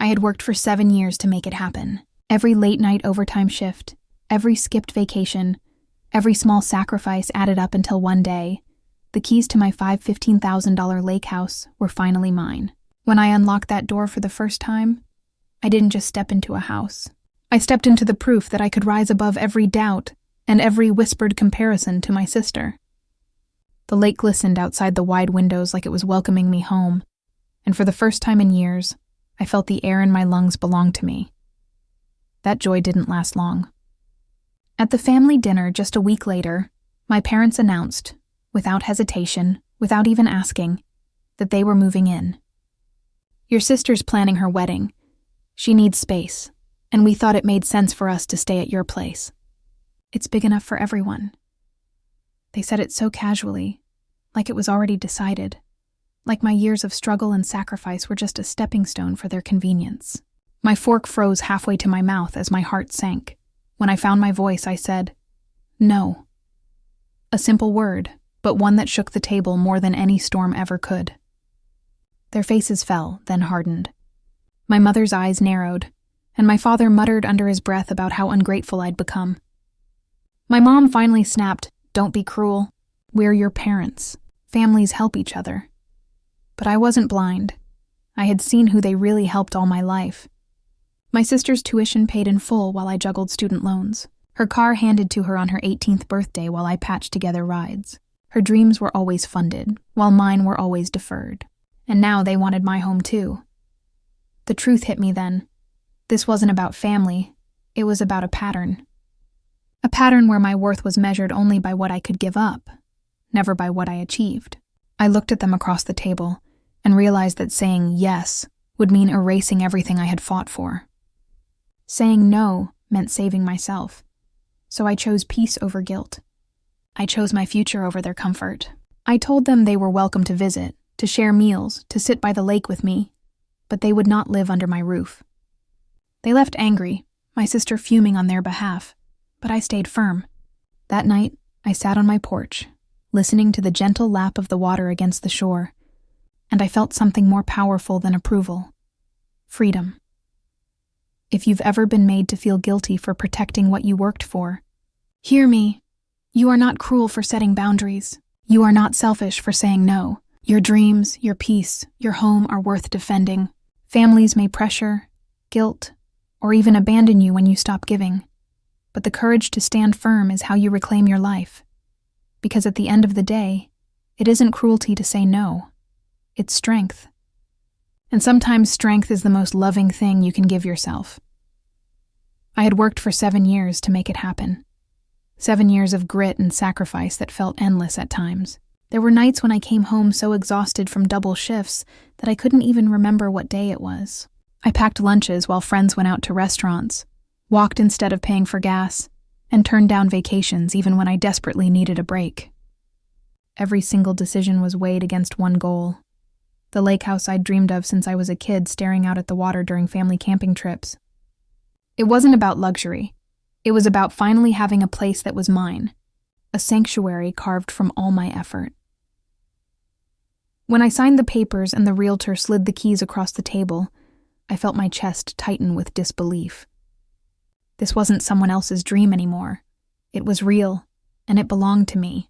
I had worked for 7 years to make it happen. Every late-night overtime shift, every skipped vacation, every small sacrifice added up until one day, the keys to my $15,000 lake house were finally mine. When I unlocked that door for the first time, I didn't just step into a house. I stepped into the proof that I could rise above every doubt and every whispered comparison to my sister. The lake glistened outside the wide windows like it was welcoming me home, and for the first time in years, I felt the air in my lungs belong to me. That joy didn't last long. At the family dinner just a week later, my parents announced, without hesitation, without even asking, that they were moving in. Your sister's planning her wedding. She needs space, and we thought it made sense for us to stay at your place. It's big enough for everyone. They said it so casually, like it was already decided, like my years of struggle and sacrifice were just a stepping stone for their convenience. My fork froze halfway to my mouth as my heart sank. When I found my voice, I said, "No." A simple word, but one that shook the table more than any storm ever could. Their faces fell, then hardened. My mother's eyes narrowed, and my father muttered under his breath about how ungrateful I'd become. My mom finally snapped, "Don't be cruel. We're your parents. Families help each other." But I wasn't blind. I had seen who they really helped all my life. My sister's tuition paid in full while I juggled student loans. Her car handed to her on her 18th birthday while I patched together rides. Her dreams were always funded, while mine were always deferred. And now they wanted my home too. The truth hit me then. This wasn't about family. It was about a pattern. A pattern where my worth was measured only by what I could give up, never by what I achieved. I looked at them across the table and realized that saying yes would mean erasing everything I had fought for. Saying no meant saving myself. So I chose peace over guilt. I chose my future over their comfort. I told them they were welcome to visit, to share meals, to sit by the lake with me, but they would not live under my roof. They left angry, my sister fuming on their behalf, but I stayed firm. That night, I sat on my porch, listening to the gentle lap of the water against the shore, and I felt something more powerful than approval: freedom. If you've ever been made to feel guilty for protecting what you worked for, hear me. You are not cruel for setting boundaries. You are not selfish for saying no. Your dreams, your peace, your home are worth defending. Families may pressure, guilt, or even abandon you when you stop giving. But the courage to stand firm is how you reclaim your life. Because at the end of the day, it isn't cruelty to say no. It's strength. And sometimes strength is the most loving thing you can give yourself. I had worked for 7 years to make it happen. 7 years of grit and sacrifice that felt endless at times. There were nights when I came home so exhausted from double shifts that I couldn't even remember what day it was. I packed lunches while friends went out to restaurants, walked instead of paying for gas, and turned down vacations even when I desperately needed a break. Every single decision was weighed against one goal: the lake house I'd dreamed of since I was a kid, staring out at the water during family camping trips. It wasn't about luxury. It was about finally having a place that was mine, a sanctuary carved from all my effort. When I signed the papers and the realtor slid the keys across the table, I felt my chest tighten with disbelief. This wasn't someone else's dream anymore. It was real, and it belonged to me.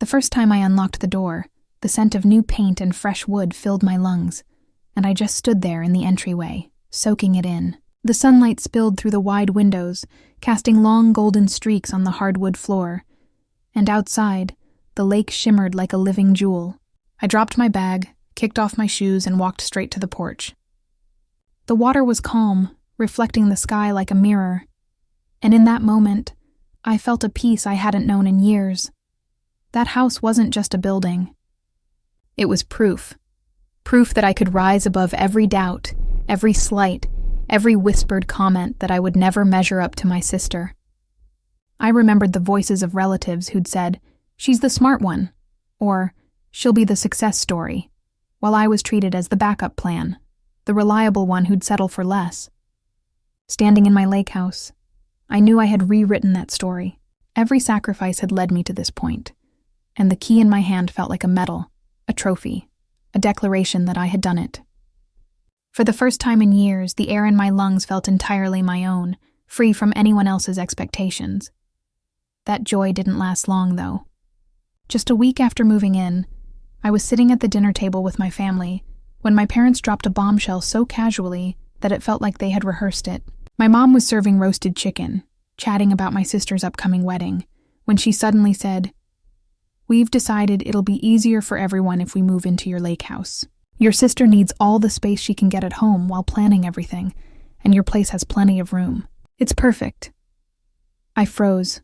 The first time I unlocked the door, the scent of new paint and fresh wood filled my lungs, and I just stood there in the entryway, soaking it in. The sunlight spilled through the wide windows, casting long golden streaks on the hardwood floor, and outside, the lake shimmered like a living jewel. I dropped my bag, kicked off my shoes, and walked straight to the porch. The water was calm, reflecting the sky like a mirror, and in that moment, I felt a peace I hadn't known in years. That house wasn't just a building. It was proof that I could rise above every doubt, every slight, every whispered comment that I would never measure up to my sister. I remembered the voices of relatives who'd said, "She's the smart one," or "She'll be the success story," while I was treated as the backup plan, the reliable one who'd settle for less. Standing in my lake house, I knew I had rewritten that story. Every sacrifice had led me to this point, and the key in my hand felt like a medal, a trophy, a declaration that I had done it. For the first time in years, the air in my lungs felt entirely my own, free from anyone else's expectations. That joy didn't last long, though. Just a week after moving in, I was sitting at the dinner table with my family when my parents dropped a bombshell so casually that it felt like they had rehearsed it. My mom was serving roasted chicken, chatting about my sister's upcoming wedding, when she suddenly said, "We've decided it'll be easier for everyone if we move into your lake house. Your sister needs all the space she can get at home while planning everything, and your place has plenty of room. It's perfect." I froze,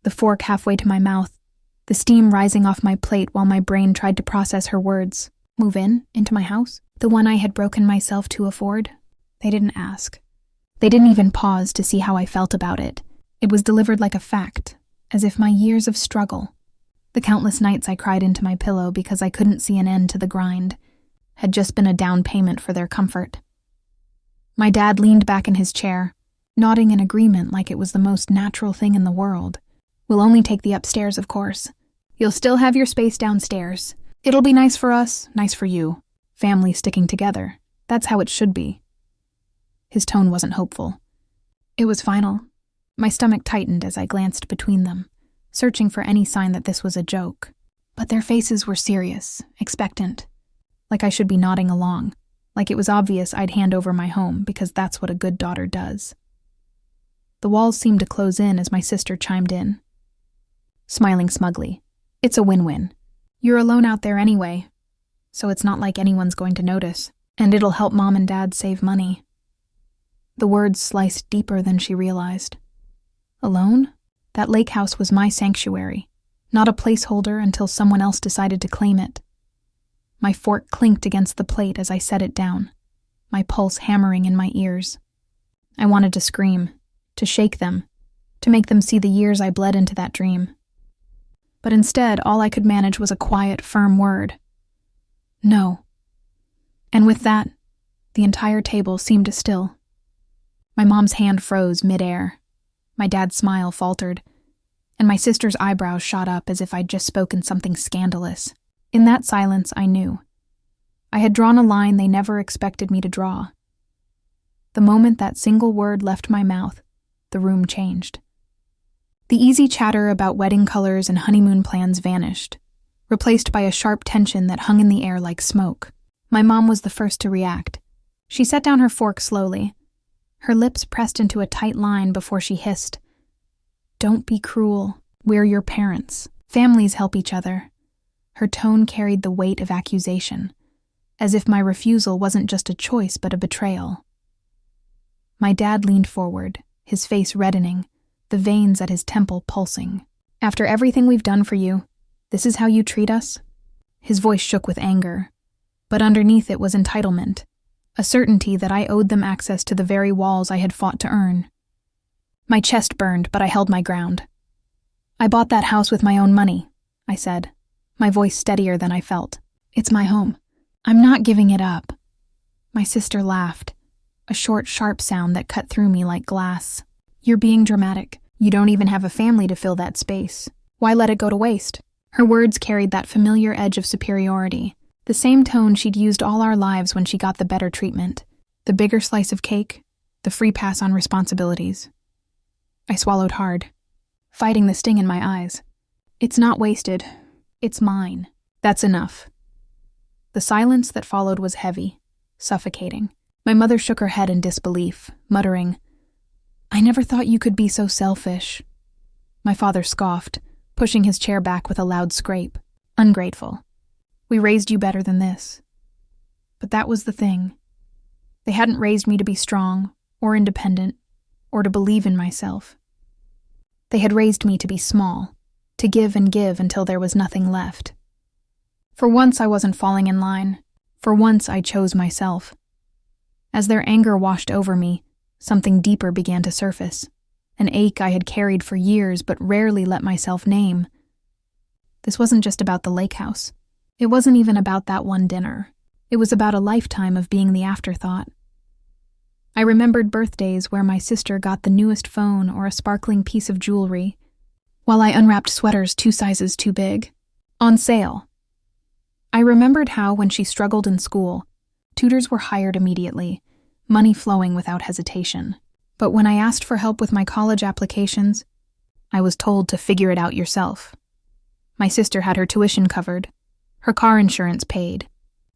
the fork halfway to my mouth, the steam rising off my plate while my brain tried to process her words. Move into my house? The one I had broken myself to afford? They didn't ask. They didn't even pause to see how I felt about it. It was delivered like a fact, as if my years of struggle, the countless nights I cried into my pillow because I couldn't see an end to the grind, had just been a down payment for their comfort. My dad leaned back in his chair, nodding in agreement like it was the most natural thing in the world. "We'll only take the upstairs, of course. You'll still have your space downstairs. It'll be nice for us, nice for you. Family sticking together. That's how it should be." His tone wasn't hopeful. It was final. My stomach tightened as I glanced between them, searching for any sign that this was a joke. But their faces were serious, expectant, like I should be nodding along, like it was obvious I'd hand over my home because that's what a good daughter does. The walls seemed to close in as my sister chimed in, smiling smugly. "It's a win-win. You're alone out there anyway, so it's not like anyone's going to notice, and it'll help Mom and Dad save money." The words sliced deeper than she realized. Alone? That lake house was my sanctuary, not a placeholder until someone else decided to claim it. My fork clinked against the plate as I set it down, my pulse hammering in my ears. I wanted to scream, to shake them, to make them see the years I bled into that dream. But instead, all I could manage was a quiet, firm word. "No." And with that, the entire table seemed to still. My mom's hand froze mid-air. My dad's smile faltered, and my sister's eyebrows shot up as if I'd just spoken something scandalous. In that silence, I knew. I had drawn a line they never expected me to draw. The moment that single word left my mouth, the room changed. The easy chatter about wedding colors and honeymoon plans vanished, replaced by a sharp tension that hung in the air like smoke. My mom was the first to react. She set down her fork slowly, her lips pressed into a tight line before she hissed, "Don't be cruel. We're your parents. Families help each other." Her tone carried the weight of accusation, as if my refusal wasn't just a choice but a betrayal. My dad leaned forward, his face reddening, the veins at his temple pulsing. "After everything we've done for you, this is how you treat us?" His voice shook with anger, but underneath it was entitlement, a certainty that I owed them access to the very walls I had fought to earn. My chest burned, but I held my ground. "I bought that house with my own money," I said, my voice steadier than I felt. "It's my home. I'm not giving it up." My sister laughed, a short, sharp sound that cut through me like glass. "You're being dramatic. You don't even have a family to fill that space. Why let it go to waste?" Her words carried that familiar edge of superiority, the same tone she'd used all our lives when she got the better treatment, the bigger slice of cake, the free pass on responsibilities. I swallowed hard, fighting the sting in my eyes. "It's not wasted. It's mine. That's enough." The silence that followed was heavy, suffocating. My mother shook her head in disbelief, muttering, "I never thought you could be so selfish." My father scoffed, pushing his chair back with a loud scrape. "Ungrateful. We raised you better than this." But that was the thing. They hadn't raised me to be strong, or independent, or to believe in myself. They had raised me to be small, to give and give until there was nothing left. For once I wasn't falling in line. For once I chose myself. As their anger washed over me, something deeper began to surface, an ache I had carried for years but rarely let myself name. This wasn't just about the lake house. It wasn't even about that one dinner. It was about a lifetime of being the afterthought. I remembered birthdays where my sister got the newest phone or a sparkling piece of jewelry, while I unwrapped sweaters 2 sizes too big, on sale. I remembered how, when she struggled in school, Tutors were hired immediately, money flowing without hesitation. But when I asked for help with my college applications, I was told to figure it out yourself. My sister had her tuition covered, her car insurance paid,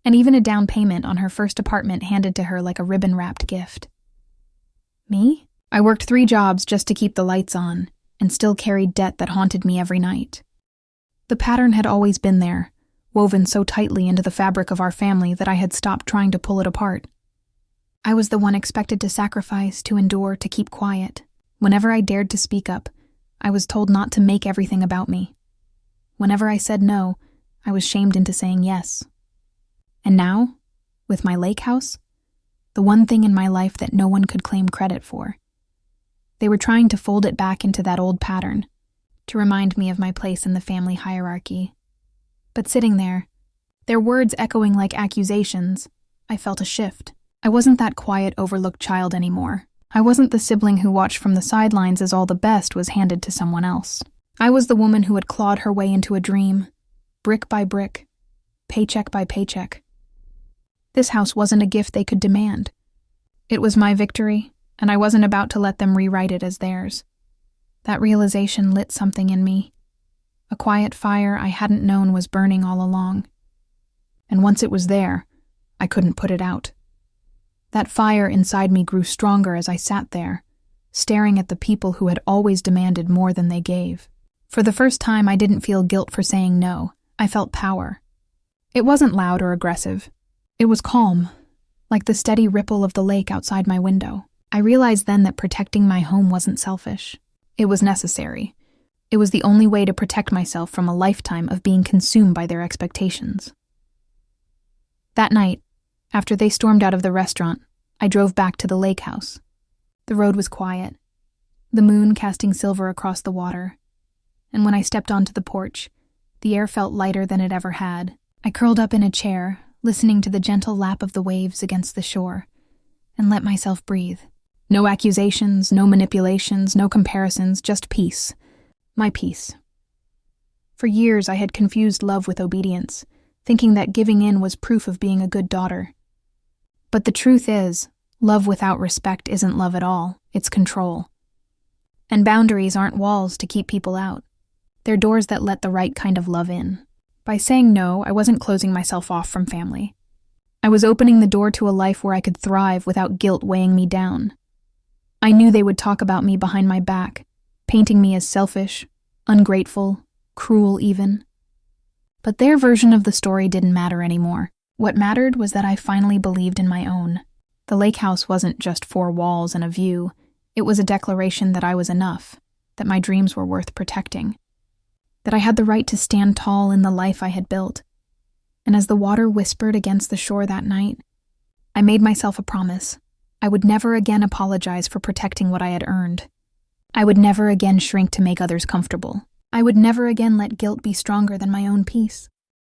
and even a down payment on her first apartment handed to her like a ribbon-wrapped gift. Me? I worked 3 jobs just to keep the lights on, and still carried debt that haunted me every night. The pattern had always been there, woven so tightly into the fabric of our family that I had stopped trying to pull it apart. I was the one expected to sacrifice, to endure, to keep quiet. Whenever I dared to speak up, I was told not to make everything about me. Whenever I said no, I was shamed into saying yes. And now, with my lake house, the one thing in my life that no one could claim credit for, they were trying to fold it back into that old pattern, to remind me of my place in the family hierarchy. But sitting there, their words echoing like accusations, I felt a shift. I wasn't that quiet, overlooked child anymore. I wasn't the sibling who watched from the sidelines as all the best was handed to someone else. I was the woman who had clawed her way into a dream, brick by brick, paycheck by paycheck. This house wasn't a gift they could demand. It was my victory, and I wasn't about to let them rewrite it as theirs. That realization lit something in me. A quiet fire I hadn't known was burning all along. And once it was there, I couldn't put it out. That fire inside me grew stronger as I sat there, staring at the people who had always demanded more than they gave. For the first time, I didn't feel guilt for saying no. I felt power. It wasn't loud or aggressive. It was calm, like the steady ripple of the lake outside my window. I realized then that protecting my home wasn't selfish. It was necessary. It was the only way to protect myself from a lifetime of being consumed by their expectations. That night, after they stormed out of the restaurant, I drove back to the lake house. The road was quiet, the moon casting silver across the water, and when I stepped onto the porch, the air felt lighter than it ever had. I curled up in a chair, listening to the gentle lap of the waves against the shore, and let myself breathe. No accusations, no manipulations, no comparisons, just peace. My peace. For years I had confused love with obedience, thinking that giving in was proof of being a good daughter. But the truth is, love without respect isn't love at all, it's control. And boundaries aren't walls to keep people out. They're doors that let the right kind of love in. By saying no, I wasn't closing myself off from family. I was opening the door to a life where I could thrive without guilt weighing me down. I knew they would talk about me behind my back, painting me as selfish, ungrateful, cruel even. But their version of the story didn't matter anymore. What mattered was that I finally believed in my own. The lake house wasn't just 4 walls and a view. It was a declaration that I was enough, that my dreams were worth protecting, that I had the right to stand tall in the life I had built. And as the water whispered against the shore that night, I made myself a promise. I would never again apologize for protecting what I had earned. I would never again shrink to make others comfortable. I would never again let guilt be stronger than my own peace.